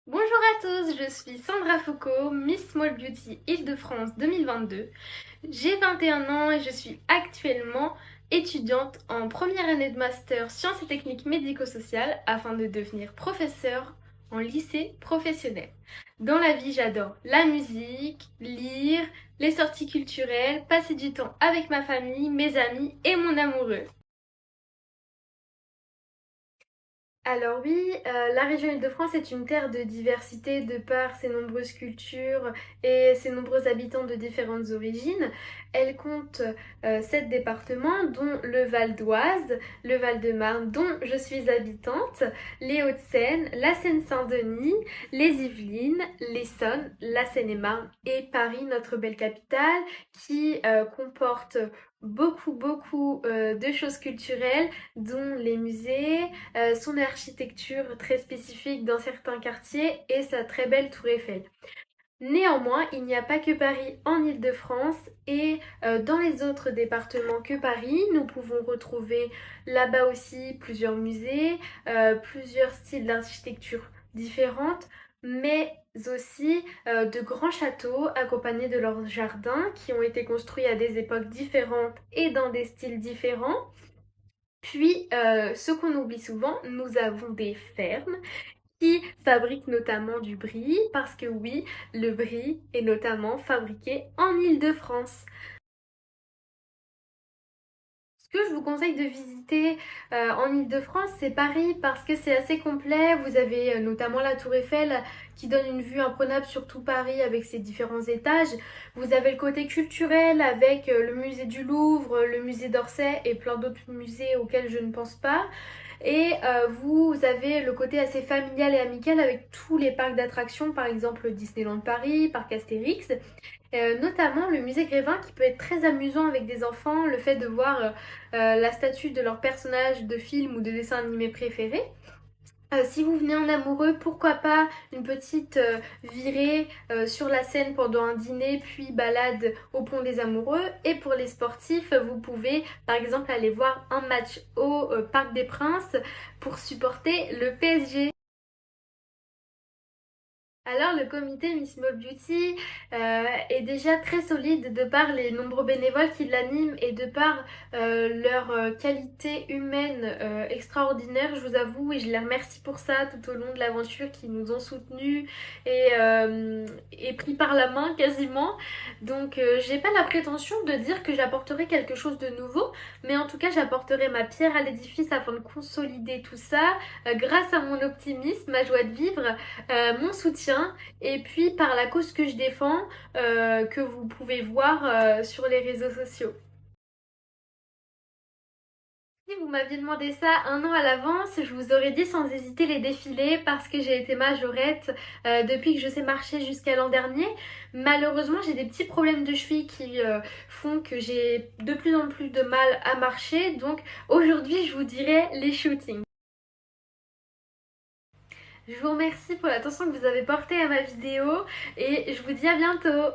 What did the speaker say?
Bonjour à tous, je suis Sandra Foucault, Miss Small Beauty Île-de-France 2022. J'ai 21 ans et je suis actuellement étudiante en première année de master sciences et techniques médico-sociales afin de devenir professeure en lycée professionnel. Dans la vie, j'adore la musique, lire, les sorties culturelles, passer du temps avec ma famille, mes amis et mon amoureux. Alors oui, la région Île-de-France est une terre de diversité de par ses nombreuses cultures et ses nombreux habitants de différentes origines. Elle compte 7 départements, dont le Val d'Oise, le Val-de-Marne, dont je suis habitante, les Hauts-de-Seine, la Seine-Saint-Denis, les Yvelines, l'Essonne, la Seine-et-Marne et Paris, notre belle capitale, qui comporte beaucoup de choses culturelles, dont les musées, son architecture très spécifique dans certains quartiers et sa très belle tour Eiffel. Néanmoins, il n'y a pas que Paris en Île-de-France et dans les autres départements que Paris, nous pouvons retrouver là-bas aussi plusieurs musées, plusieurs styles d'architecture différentes, mais aussi de grands châteaux accompagnés de leurs jardins qui ont été construits à des époques différentes et dans des styles différents. Puis, ce qu'on oublie souvent, nous avons des fermes qui fabriquent notamment du brie, parce que oui, le brie est notamment fabriqué en Île-de-France. Ce que je vous conseille de visiter en Île-de-France, c'est Paris parce que c'est assez complet. Vous avez notamment la Tour Eiffel qui donne une vue imprenable sur tout Paris avec ses différents étages. Vous avez le côté culturel avec le musée du Louvre, le musée d'Orsay et plein d'autres musées auxquels je ne pense pas. Et vous avez le côté assez familial et amical avec tous les parcs d'attractions, par exemple Disneyland Paris, Parc Astérix. Notamment le musée Grévin qui peut être très amusant avec des enfants, le fait de voir la statue de leur personnage de film ou de dessin animé préféré. Si vous venez en amoureux, pourquoi pas une petite virée sur la Seine pendant un dîner, puis balade au pont des Amoureux. Et pour les sportifs, vous pouvez par exemple aller voir un match au Parc des Princes pour supporter le PSG. Alors, le comité Miss Small Beauty est déjà très solide de par les nombreux bénévoles qui l'animent et de par leur qualité humaine extraordinaire, je vous avoue, et je les remercie pour ça tout au long de l'aventure, qui nous ont soutenus et pris par la main quasiment. Donc, j'ai pas la prétention de dire que j'apporterai quelque chose de nouveau, mais en tout cas, j'apporterai ma pierre à l'édifice afin de consolider tout ça grâce à mon optimisme, ma joie de vivre, mon soutien et puis par la cause que je défends, que vous pouvez voir sur les réseaux sociaux. Si vous m'aviez demandé ça un an à l'avance, je vous aurais dit sans hésiter les défilés parce que j'ai été majorette depuis que je sais marcher jusqu'à l'an dernier. Malheureusement, j'ai des petits problèmes de cheville qui font que j'ai de plus en plus de mal à marcher. Donc aujourd'hui, je vous dirais les shootings. Je vous remercie pour l'attention que vous avez portée à ma vidéo et je vous dis à bientôt.